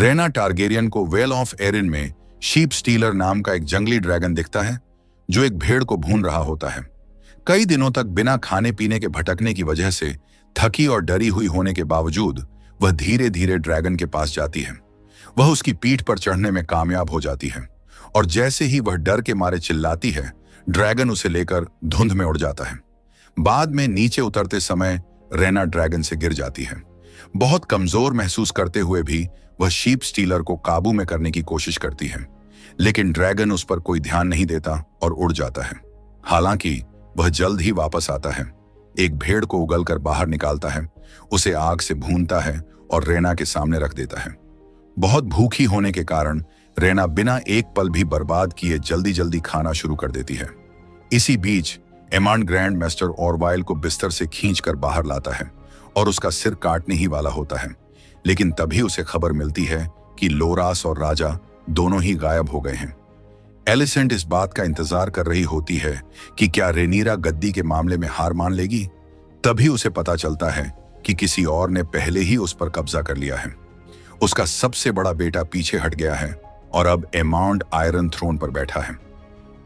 Raina Targaryen को well of Erin में sheep stealer नाम का एक जंगली ड्रैगन दिखता है जो एक भेड़ को भून रहा होता है। कई दिनों तक बिना खाने पीने के भटकने की वजह से थकी और डरी हुई होने के बावजूद वह धीरे धीरे ड्रैगन के पास जाती है। वह उसकी पीठ पर चढ़ने में कामयाब हो जाती है और जैसे ही वह डर के मारे चिल्लाती है, ड्रैगन उसे लेकर धुंध में उड़ जाता है। बाद में नीचे उतरते समय रेना ड्रैगन से गिर जाती है। बहुत कमजोर महसूस करते हुए भी वह शीप स्टीलर को काबू में करने की कोशिश करती है, लेकिन ड्रैगन उस पर कोई ध्यान नहीं देता और उड़ जाता है। हालांकि वह जल्द ही वापस आता है, एक भेड़ को उगलकर बाहर निकालता है, उसे आग से भूनता है और रेना के सामने रख देता है। बहुत भूखी होने के कारण रेना बिना एक पल भी बर्बाद किए जल्दी जल्दी खाना शुरू कर देती है। इसी बीच एमांड ग्रैंड मास्टर ऑरवाइल को बिस्तर से खींचकर बाहर लाता है और उसका सिर काटने ही वाला होता है, लेकिन तभी उसे खबर मिलती है कि लोरास और राजा दोनों ही गायब हो गए हैं। एलिसेंट इस बात का इंतजार कर रही होती है कि क्या रेनीरा गद्दी के मामले में हार मान लेगी। तभी उसे पता चलता है कि किसी और ने पहले ही उस पर कब्जा कर लिया है। उसका सबसे बड़ा बेटा पीछे हट गया है और अब एमाउंड आयरन थ्रोन पर बैठा है।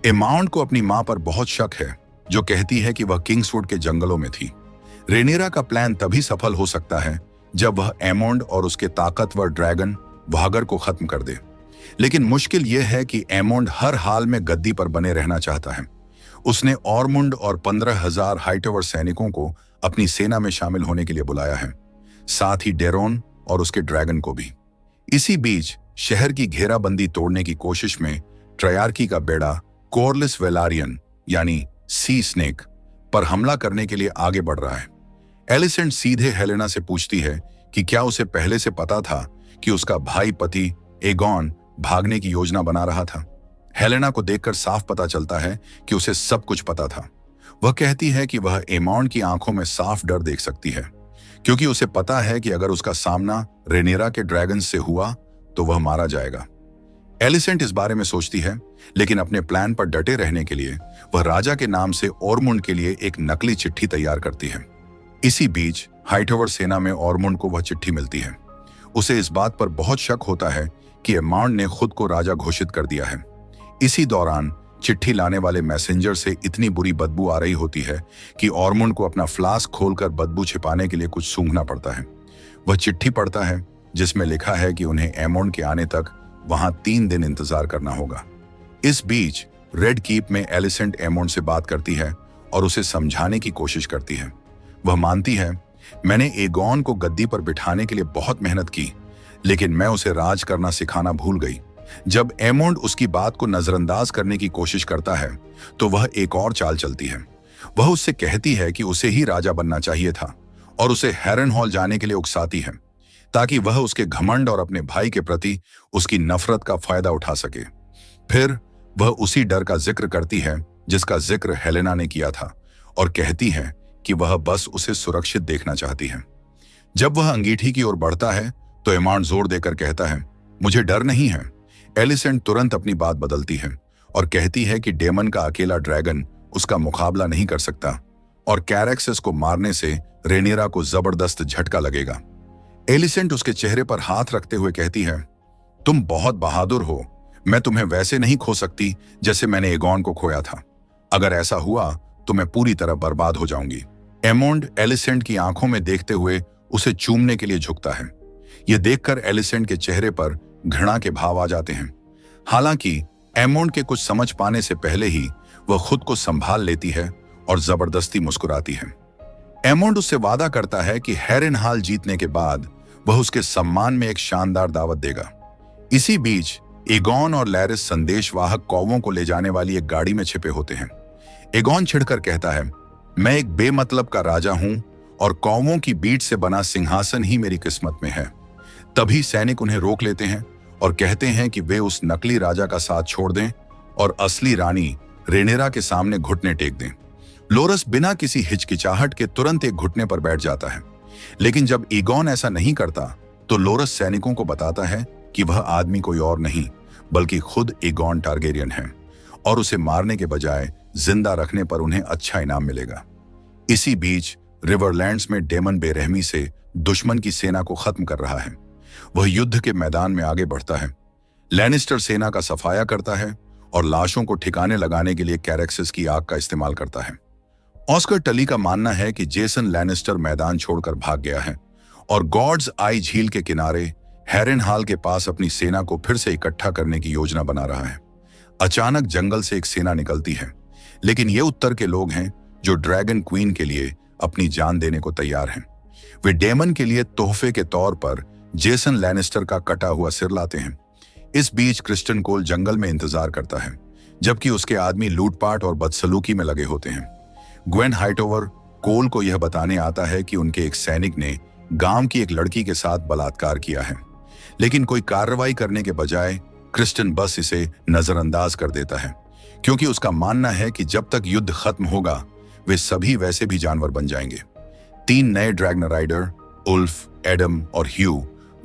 एमाउंड को अपनी मां पर बहुत शक है, जो कहती है कि वह किंग्सवुड के जंगलों में थी। रेनीरा का प्लान तभी सफल हो सकता है जब वह एमोंड और उसके ताकतवर ड्रैगन वागर को खत्म कर दे। लेकिन मुश्किल यह है कि एमोंड हर हाल में गद्दी पर बने रहना चाहता है। उसने ऑरमुंड और 15,000 हाइटवर सैनिकों को अपनी सेना में शामिल होने के लिए बुलाया है, साथ ही डेरोन और उसके ड्रैगन को भी। इसी बीच शहर की घेराबंदी तोड़ने की कोशिश में ट्रायर्की का बेड़ा कोरलिस वेलारियन यानी सी स्नेक पर हमला करने के लिए आगे बढ़ रहा है। एलिसेंट सीधे हेलेना से पूछती है कि क्या उसे पहले से पता था कि उसका भाई पति एगॉन भागने की योजना बना रहा था। हेलेना को देखकर साफ पता चलता है कि उसे सब कुछ पता था। वह कहती है कि वह एमाउंड की आंखों में साफ डर देख सकती है, क्योंकि उसे पता है कि अगर उसका सामना रेनेरा के ड्रैगन से हुआ तो वह मारा जाएगा। एलिसेंट इस बारे में सोचती है, लेकिन अपने प्लान पर डटे रहने के लिए वह राजा के नाम से ऑरमुंड के लिए एक नकली चिट्ठी तैयार करती है। इसी बीच हाइटवर सेना में ऑरमुंड को वह चिट्ठी मिलती है। उसे इस बात पर बहुत शक होता है कि एमाउंड ने खुद को राजा घोषित कर दिया है। इसी दौरान चिट्ठी लाने वाले मैसेंजर से इतनी बुरी बदबू आ रही होती है कि ऑरमुंड को अपना फ्लास्क खोलकर बदबू छिपाने के लिए कुछ सूंघना पड़ता है। वह चिट्ठी पढ़ता है जिसमें लिखा है कि उन्हें एमोंड के आने तक वहां 3 दिन इंतजार करना होगा। इस बीच रेड कीप में एलिसेंट एमोंड से बात करती है और उसे समझाने की कोशिश करती है। वह मानती है, मैंने एगॉन को गद्दी पर बिठाने के लिए बहुत मेहनत की, लेकिन मैं उसे राज करना सिखाना भूल गई। जब एमोंड उसकी बात को नजरअंदाज करने की कोशिश करता है तो वह एक और चाल चलती है। वह उससे कहती है कि उसे ही राजा बनना चाहिए था और उसे हैरनहॉल जाने के लिए उकसाती है, ताकि वह उसके घमंड और अपने भाई के प्रति उसकी नफरत का फायदा उठा सके। फिर वह उसी डर का जिक्र करती है जिसका जिक्र हेलेना ने किया था और कहती है कि वह बस उसे सुरक्षित देखना चाहती है। जब वह अंगीठी की ओर बढ़ता है तो एमाउंड जोर देकर कहता है, मुझे डर नहीं है। एलिसेंट तुरंत अपनी बात बदलती है और कहती है कि डेमन का अकेला ड्रैगन उसका मुकाबला नहीं कर सकता और कैरेक्सेस को मारने से रेनेरा को जबरदस्त झटका लगेगा। एलिसेंट उसके चेहरे पर हाथ रखते हुए कहती है, तुम बहुत बहादुर हो। मैं तुम्हें वैसे नहीं खो सकती जैसे मैंने एगॉन को खोया था। अगर ऐसा हुआ तो मैं पूरी तरह बर्बाद हो जाऊंगी। एमोंड एलिसेंट की आंखों में देखते हुए उसे चूमने के लिए झुकता है। यह देखकर एलिसेंट के चेहरे पर घृणा के भाव आ जाते हैं। हालांकि एमोंड के कुछ समझ पाने से पहले ही वह खुद को संभाल लेती है और जबरदस्ती मुस्कुराती है। एमोंड उससे वादा करता है कि हैरनहॉल जीतने के बाद वह उसके सम्मान में एक शानदार दावत देगा। इसी बीच एगॉन और लैरिस संदेशवाहक कौवों को ले जाने वाली एक गाड़ी में छिपे होते हैं। एगॉन छिड़कर कहता है, मैं एक बेमतलब का राजा हूं और कौवों की बीट से बना सिंहासन ही मेरी किस्मत में है। तभी सैनिक उन्हें रोक लेते हैं और कहते हैं कि वे उस नकली राजा का साथ छोड़ दें और असली रानी रेनेरा के सामने घुटने टेक दें। लोरस बिना किसी हिचकिचाहट के तुरंत एक घुटने पर बैठ जाता है, लेकिन जब ईगॉन ऐसा नहीं करता तो लोरस सैनिकों को बताता है कि वह आदमी कोई और नहीं बल्कि खुद एगॉन टारगेरियन है और उसे मारने के बजाय जिंदा रखने पर उन्हें अच्छा इनाम मिलेगा। इसी बीच रिवरलैंड्स में डेमन बेरहमी से दुश्मन की सेना को खत्म कर रहा है, वह युद्ध के मैदान में आगे बढ़ता है, लैनिस्टर सेना का सफाया करता है और लाशों को ठिकाने लगाने के लिए कैरेक्सिस की आग का इस्तेमाल करता है। ऑस्कर टली का मानना है कि जेसन लैनिस्टर मैदान छोड़कर भाग गया है और गॉड्स आई झील के किनारे हैरेनहाल के पास अपनी सेना को फिर से इकट्ठा करने की योजना बना रहा है। अचानक जंगल से एक सेना निकलती है, लेकिन ये उत्तर के लोग हैं जो ड्रैगन क्वीन के लिए अपनी जान देने को तैयार हैं। वे डेमन के लिए तोहफे के तौर पर जेसन लैनिस्टर का कटा हुआ सिर लाते हैं। इस बीच क्रिस्टन कोल जंगल में इंतजार करता है, जबकि उसके आदमी लूटपाट और बदसलूकी में लगे होते हैं। ग्वेन हाइटोवर कोल को यह बताने आता है कि उनके एक सैनिक ने गांव की एक लड़की के साथ बलात्कार किया है, लेकिन कोई कार्रवाई करने के बजाय क्रिस्टन बस इसे नजरअंदाज कर देता है, क्योंकि उसका मानना है कि जब तक युद्ध खत्म होगा वे सभी वैसे भी जानवर बन जाएंगे। 3 नए ड्रैगन राइडर उल्फ, एडम और ह्यू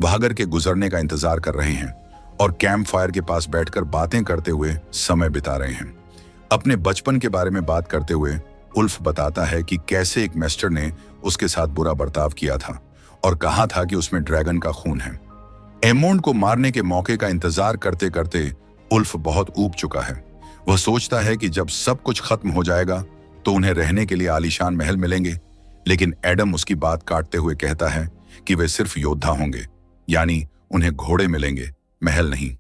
भागर के गुजरने का इंतजार कर रहे हैं और कैंप फायर के पास बैठकर बातें करते हुए समय बिता रहे हैं। अपने बचपन के बारे में बात करते हुए उल्फ बताता है कि कैसे एक मेस्टर ने उसके साथ बुरा बर्ताव किया था और कहा था कि उसमें ड्रैगन का खून है। एमोंड को मारने के मौके का इंतजार करते करते उल्फ बहुत ऊब चुका है। वह सोचता है कि जब सब कुछ खत्म हो जाएगा तो उन्हें रहने के लिए आलीशान महल मिलेंगे, लेकिन एडम उसकी बात काटते हुए कहता है कि वे सिर्फ योद्धा होंगे, यानी उन्हें घोड़े मिलेंगे, महल नहीं।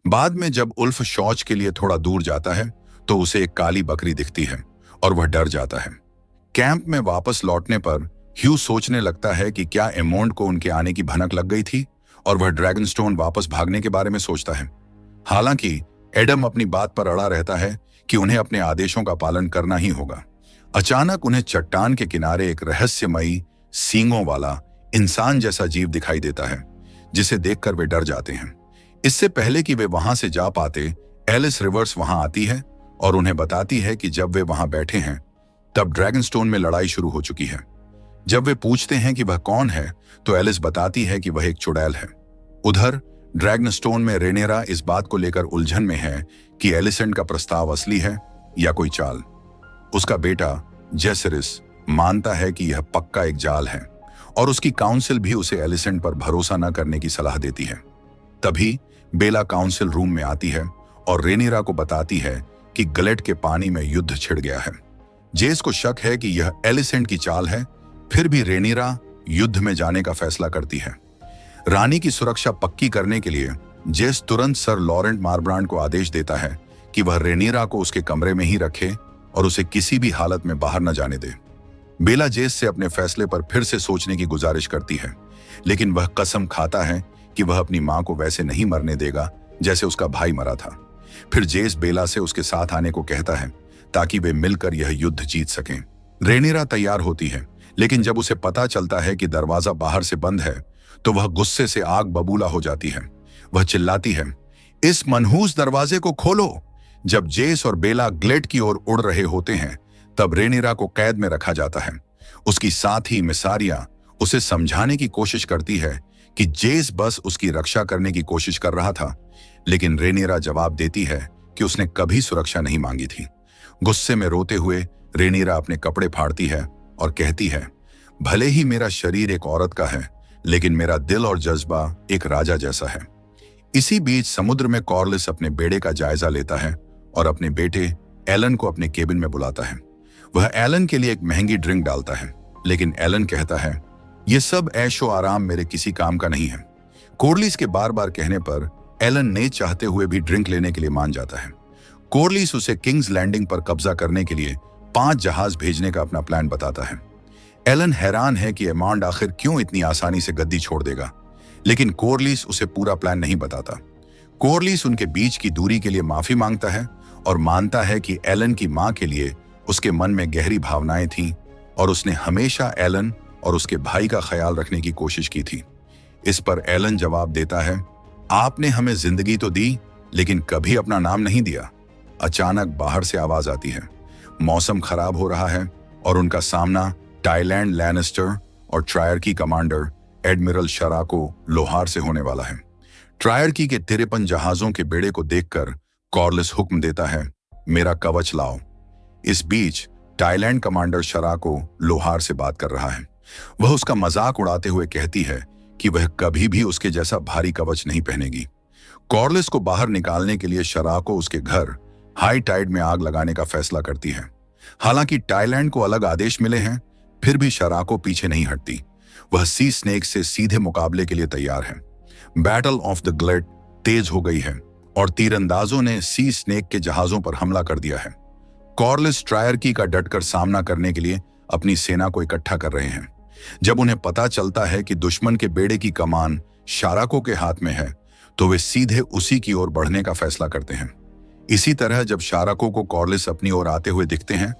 बाद में जब उल्फ शौच के लिए थोड़ा दूर जाता है तो उसे एक काली बकरी दिखती है और वह डर जाता है। कैंप में वापस लौटने पर ह्यू सोचने लगता है कि क्या एमोंड को उनके आने की भनक लग गई थी और वह ड्रैगनस्टोन वापस भागने के बारे में सोचता है। हालांकि एडम अपनी बात पर अड़ा रहता है कि उन्हें अपने आदेशों का पालन करना ही होगा। अचानक उन्हें चट्टान के किनारे एक रहस्यमयी सींगों वाला इंसान जैसा जीव दिखाई देता है, जिसे देखकर वे डर जाते हैं। इससे पहले कि वे वहां से जा पाते, एलिस रिवर्स वहां आती है और उन्हें बताती है कि जब वे वहां बैठे हैं तब ड्रैगनस्टोन में लड़ाई शुरू हो चुकी है। जब वे पूछते हैं कि वह कौन है तो एलिस बताती है कि वह एक चुड़ैल है। उधर ड्रैगनस्टोन में रेनेरा इस बात को लेकर उलझन में है कि एलिसेंट का प्रस्ताव असली है या कोई चाल। उसका बेटा जेसरिस मानता है कि यह पक्का एक जाल है और उसकी काउंसिल भी उसे एलिसेंट पर भरोसा न करने की सलाह देती है। तभी बेला काउंसिल रूम में आती है और रेनेरा को बताती है कि गलेट के पानी में युद्ध छिड़ गया है। जेस को शक है कि यह एलिसेंट की चाल है, फिर भी रेनेरा युद्ध में जाने का फैसला करती है। रानी की सुरक्षा पक्की करने के लिए जेस तुरंत सर लॉरेंट मारब्रांड को आदेश देता है कि वह रेनेरा को उसके कमरे में ही रखे और उसे किसी भी हालत में बाहर न जाने दे। बेला जेस से अपने फैसले पर फिर से सोचने की गुजारिश करती है, लेकिन वह कसम खाता है कि वह अपनी मां को वैसे नहीं मरने देगा जैसे उसका भाई मरा था। फिर जेस बेला से उसके साथ आने को कहता है ताकि वे मिलकर यह युद्ध जीत सकें। रेनेरा तैयार होती है, लेकिन जब उसे पता चलता है कि दरवाजा बाहर से बंद है तो वह गुस्से से आग बबूला हो जाती है। वह चिल्लाती है, इस मनहूस दरवाजे को खोलो। जब जेस और बेला ग्लेट की ओर उड़ रहे होते हैं तब रेनेरा को कैद में रखा जाता है। उसकी साथी मिसारिया उसे समझाने की कोशिश करती है कि जेस बस उसकी रक्षा करने की कोशिश कर रहा था, लेकिन रेनेरा जवाब देती है कि उसने कभी सुरक्षा नहीं मांगी थी। गुस्से में रोते हुए रेनेरा अपने कपड़े फाड़ती है और कहती है, भले ही मेरा शरीर एक औरत का है, लेकिन मेरा दिल और जज्बा एक राजा जैसा है। इसी बीच समुद्र में कॉर्लिस अपने बेड़े का जायजा लेता है और अपने बेटे एलन को अपने केबिन में बुलाता है। वह एलन के लिए एक महंगी ड्रिंक डालता है, लेकिन एलन कहता है, यह सब ऐशो आराम मेरे किसी काम का नहीं है। कॉर्लिस के बार बार कहने पर एलन ने चाहते हुए भी ड्रिंक लेने के लिए मान जाता है। कॉर्लिस उसे किंग्स लैंडिंग पर कब्जा करने के लिए 5 जहाज भेजने का अपना प्लान बताता है। एलन हैरान है कि एमॉन्ड आखिर क्यों इतनी आसानी से गद्दी छोड़ देगा, लेकिन कॉर्लिस उसे पूरा प्लान नहीं बताता। कॉर्लिस उनके बीच की दूरी के लिए माफी मांगता है और मानता है कि एलन की मां के लिए उसके मन में गहरी भावनाएं थीं और उसने हमेशा एलन और उसके भाई का ख्याल रखने की कोशिश की थी। इस पर एलन जवाब देता है, आपने हमें जिंदगी तो दी, लेकिन कभी अपना नाम नहीं दिया। अचानक बाहर से आवाज आती है, मौसम खराब हो रहा है और उनका सामना टाइलैंड लैनिस्टर और ट्रायर्की कमांडर एडमिरल शराको लोहार से होने वाला है। ट्रायर्की के 53 जहाजों के बेड़े को देखकर कॉर्लिस हुक्म देता है, मेरा कवच लाओ। इस बीच टाइलैंड कमांडर शराको लोहार से बात कर रहा है। वह उसका मजाक उड़ाते हुए कहती है कि वह कभी भी उसके जैसा भारी कवच नहीं पहनेगी। कॉर्लिस को बाहर निकालने के लिए शराको उसके घर हाई टाइड में आग लगाने का फैसला करती है। हालांकि टाईलैंड को अलग आदेश मिले हैं, फिर भी शराको पीछे नहीं हटती। वह सी स्नेक से सीधे मुकाबले के लिए तैयार है। बैटल ऑफ द ग्लेड तेज हो गई है और तीरंदाजों ने सी स्नेक के जहाजों पर हमला कर दिया है। कॉर्लिस ट्रायर्की का डटकर सामना करने के लिए अपनी सेना को इकट्ठा कर रहे हैं। जब उन्हें पता चलता है कि दुश्मन के बेड़े की कमान शाराको के हाथ में है, तो वे सीधे उसी की ओर बढ़ने का फैसला करते हैं। इसी तरह जब शाराको को कॉर्लिस अपनी ओर आते हुए दिखते हैं,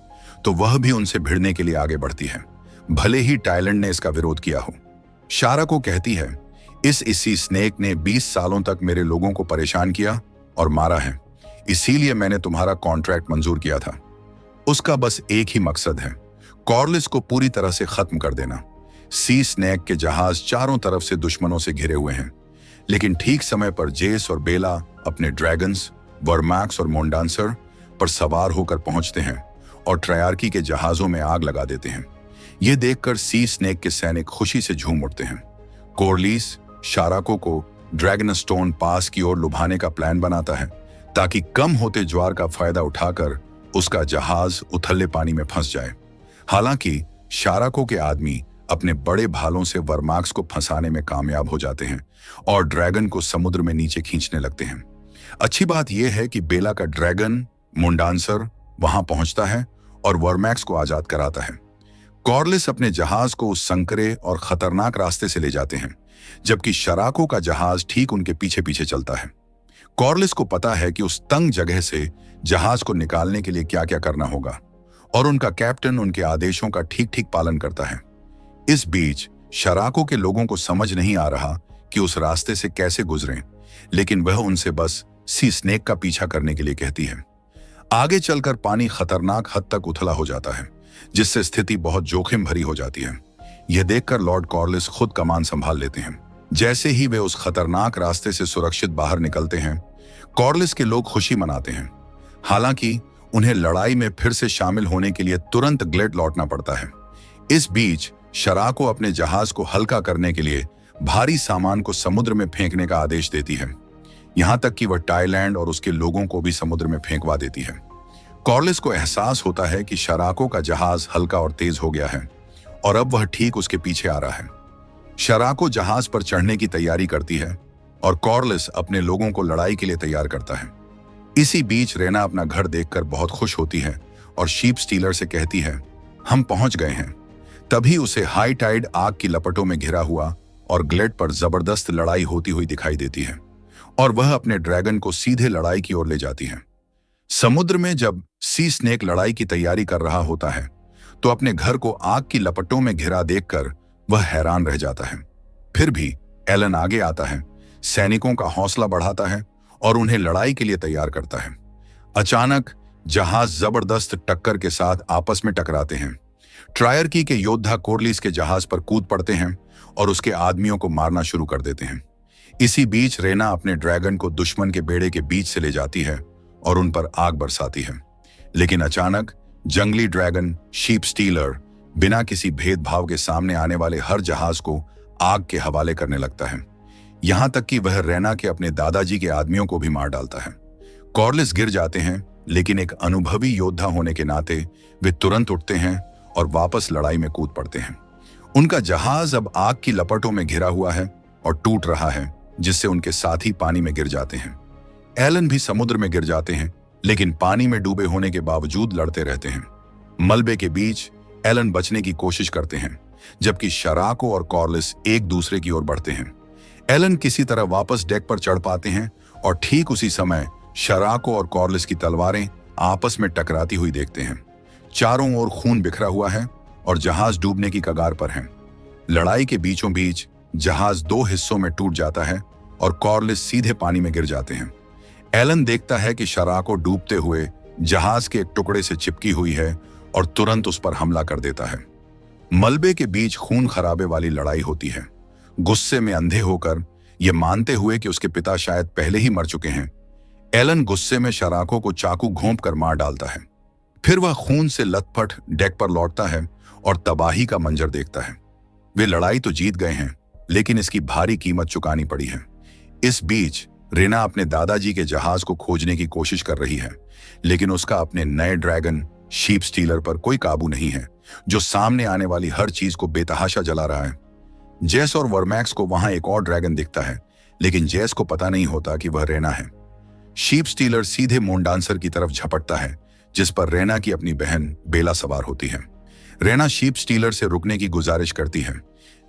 तो वह भी उनसे भिड़ने के लिए आगे बढ़ती है, भले ही टाईलैंड ने इसका विरोध किया हो। शाराको कहती है, इसी स्नेक ने 20 सालों तक मेरे लोगों को परेशान किया और मारा है, इसीलिए मैंने तुम्हारा कॉन्ट्रैक्ट मंजूर किया था। उसका बस एक ही मकसद है, कॉर्लिस को पूरी तरह से खत्म कर देना। सी स्नेक के जहाज चारों तरफ से दुश्मनों से घिरे हुए हैं, लेकिन ठीक समय पर जेस और बेला अपने ड्रैगन्स, वर्मैक्स और मोंडांसर पर सवार होकर पहुंचते हैं और ट्रायर्की के जहाजों में आग लगा देते हैं। यह देखकर सी स्नेक के सैनिक खुशी से झूम उठते हैं। कॉर्लिस शाराको को ड्रैगनस्टोन पास की ओर लुभाने का प्लान बनाता है, ताकि कम होते ज्वार का फायदा उठाकर उसका जहाज उथले पानी में फंस जाए। हालांकि शाराको के आदमी अपने बड़े भालों से वर्माक्स को फंसाने में कामयाब हो जाते हैं और ड्रैगन को समुद्र में नीचे खींचने लगते हैं। अच्छी बात यह है कि बेला का ड्रैगन मुंडांसर वहां पहुंचता है और वर्मैक्स को आजाद कराता है। कॉर्लिस अपने जहाज को उस संकरे और खतरनाक रास्ते से ले जाते हैं, जबकि शराको का जहाज ठीक उनके पीछे पीछे चलता है। कॉर्लिस को पता है कि उस तंग जगह से जहाज को निकालने के लिए क्या क्या करना होगा, और उनका कैप्टन उनके आदेशों का ठीक ठीक पालन करता है। इस बीच शराको के लोगों को समझ नहीं आ रहा कि उस रास्ते से कैसे गुजरें, लेकिन वह उनसे बस सी स्नेक का पीछा करने के लिए कहती है। आगे चलकर पानी खतरनाक हद तक उथला हो जाता है, जिससे स्थिति बहुत जोखिम भरी हो जाती है। यह देखकर लॉर्ड कॉर्लिस खुद कमान संभाल लेते हैं। जैसे ही वे उस खतरनाक रास्ते से सुरक्षित बाहर निकलते हैं, कॉर्लिस के लोग खुशी मनाते हैं। हालांकि उन्हें लड़ाई में फिर से शामिल होने के लिए तुरंत ग्लेड लौटना पड़ता है। इस बीच शराको अपने जहाज को हल्का करने के लिए भारी सामान को समुद्र में फेंकने का आदेश देती है, यहां तक कि वह टाईलैंड और उसके लोगों को भी समुद्र में फेंकवा देती है। कॉर्लिस को एहसास होता है कि शराको का जहाज हल्का और तेज हो गया है और अब वह ठीक उसके पीछे आ रहा है। शराको जहाज पर चढ़ने की तैयारी करती है और कॉर्लिस अपने लोगों को लड़ाई के लिए तैयार करता है। इसी बीच रेना अपना घर देखकर बहुत खुश होती है और शीप स्टीलर से कहती है, हम पहुंच गए हैं। तभी उसे हाई टाइड आग की लपटों में घिरा हुआ और ग्लेड पर जबरदस्त लड़ाई होती हुई दिखाई देती है और वह अपने ड्रैगन को सीधे लड़ाई की ओर ले जाती है। समुद्र में जब सी स्नेक लड़ाई की तैयारी कर रहा होता है, तो अपने घर को आग की लपटों में घिरा देखकर वह हैरान रह जाता है। फिर भी एलन आगे आता है, सैनिकों का हौसला बढ़ाता है और उन्हें लड़ाई के लिए तैयार करता है। अचानक जहाज जबरदस्त टक्कर के साथ आपस में टकराते हैं। ट्रायर्की के योद्धा कॉर्लिस के जहाज पर कूद पड़ते हैं और उसके आदमियों को मारना शुरू कर देते हैं। इसी बीच रेना अपने ड्रैगन को दुश्मन के बेड़े के बीच से ले जाती है और उन पर आग बरसाती है। लेकिन अचानक जंगली ड्रैगन शीप स्टीलर बिना किसी भेदभाव के सामने आने वाले हर जहाज को आग के हवाले करने लगता है, यहां तक कि वह रेना के अपने दादाजी के आदमियों को भी मार डालता है। कॉर्लिस गिर जाते हैं, लेकिन एक अनुभवी योद्धा होने के नाते वे तुरंत उठते हैं और वापस लड़ाई में कूद पड़ते हैं। उनका जहाज अब आग की लपटों में घिरा हुआ है और टूट रहा है, जिससे उनके साथी पानी में गिर जाते हैं। एलन भी समुद्र में गिर जाते हैं, लेकिन पानी में डूबे होने के बावजूद लड़ते रहते हैं। मलबे के बीच एलन बचने की कोशिश करते हैं, जबकि शराको और कॉर्लिस एक दूसरे की ओर बढ़ते हैं। एलन किसी तरह वापस डेक पर चढ़ पाते हैं और ठीक उसी समय शराको और कॉर्लिस की तलवारें आपस में टकराती हुई देखते हैं। चारों ओर खून बिखरा हुआ है और जहाज डूबने की कगार पर है। लड़ाई के बीचों बीच जहाज दो हिस्सों में टूट जाता है और कॉर्लिस सीधे पानी में गिर जाते हैं। एलन देखता है कि शराको डूबते हुए जहाज के एक टुकड़े से चिपकी हुई है और तुरंत उस पर हमला कर देता है। मलबे के बीच खून खराबे वाली लड़ाई होती है। गुस्से में अंधे होकर, यह मानते हुए कि उसके पिता शायद पहले ही मर चुके हैं, एलन गुस्से में शराको को चाकू घोंप कर मार डालता है। फिर वह खून से लथपथ डेक पर लौटता है और तबाही का मंजर देखता है। वे लड़ाई तो जीत गए हैं, लेकिन इसकी भारी कीमत चुकानी पड़ी है। इस बीच रेना अपने दादाजी के जहाज को खोजने की कोशिश कर रही है, लेकिन उसका अपने नए ड्रैगन शीप स्टीलर पर कोई काबू नहीं है, जो सामने आने वाली हर चीज को बेतहाशा जला रहा है। जेस और वर्मैक्स को वहां एक और ड्रैगन दिखता है, लेकिन जेस को पता नहीं होता कि वह रेना है। शीप स्टीलर सीधे मून डांसर की तरफ झपटता है, जिस पर रेना की अपनी बहन बेला सवार होती है। रेना शीप स्टीलर से रुकने की गुजारिश करती है,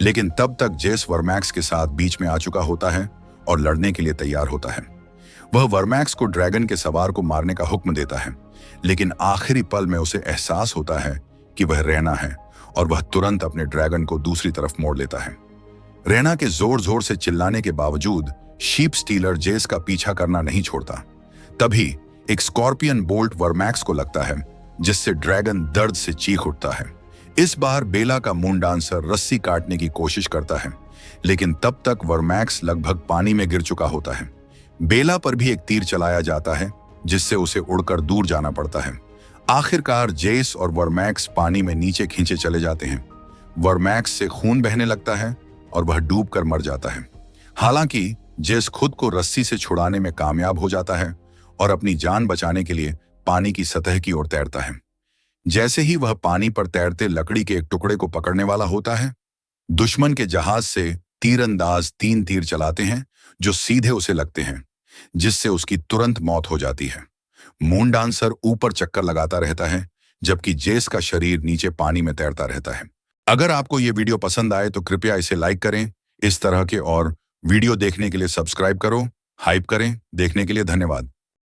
लेकिन तब तक जेस वर्मैक्स के साथ बीच में आ चुका होता है और लड़ने के लिए तैयार होता है। वह वर्मैक्स को ड्रैगन के सवार को मारने का हुक्म देता है, लेकिन आखिरी पल में उसे एहसास होता है कि वह रेना है और वह तुरंत अपने ड्रैगन को दूसरी तरफ मोड़ लेता है। रेना के जोर जोर से चिल्लाने के बावजूद शीप स्टीलर जेस का पीछा करना नहीं छोड़ता। तभी एक स्कॉर्पियन बोल्ट वर्मैक्स को लगता है, जिससे ड्रैगन दर्द से चीख उठता है। इस बार बेला का मून डांसर रस्सी काटने की कोशिश करता है, लेकिन तब तक वर्मैक्स लगभग पानी में गिर चुका होता है। बेला पर भी एक तीर चलाया जाता है, जिससे उसे उड़कर दूर जाना पड़ता है। आखिरकार जेस और वर्मैक्स पानी में नीचे खींचे चले जाते हैं। वर्मैक्स से खून बहने लगता है और वह डूबकर मर जाता है। हालांकि जेस खुद को रस्सी से छुड़ाने में कामयाब हो जाता है और अपनी जान बचाने के लिए पानी की सतह की ओर तैरता है। जैसे ही वह पानी पर तैरते लकड़ी के एक टुकड़े को पकड़ने वाला होता है, दुश्मन के जहाज से तीरंदाज 3 तीर चलाते हैं, जो सीधे उसे लगते हैं, जिससे उसकी तुरंत मौत हो जाती है। मून डांसर ऊपर चक्कर लगाता रहता है, जबकि जेस का शरीर नीचे पानी में तैरता रहता है। अगर आपको ये वीडियो पसंद आए तो कृपया इसे लाइक करें। इस तरह के और वीडियो देखने के लिए सब्सक्राइब करो, हाइप करें। देखने के लिए धन्यवाद।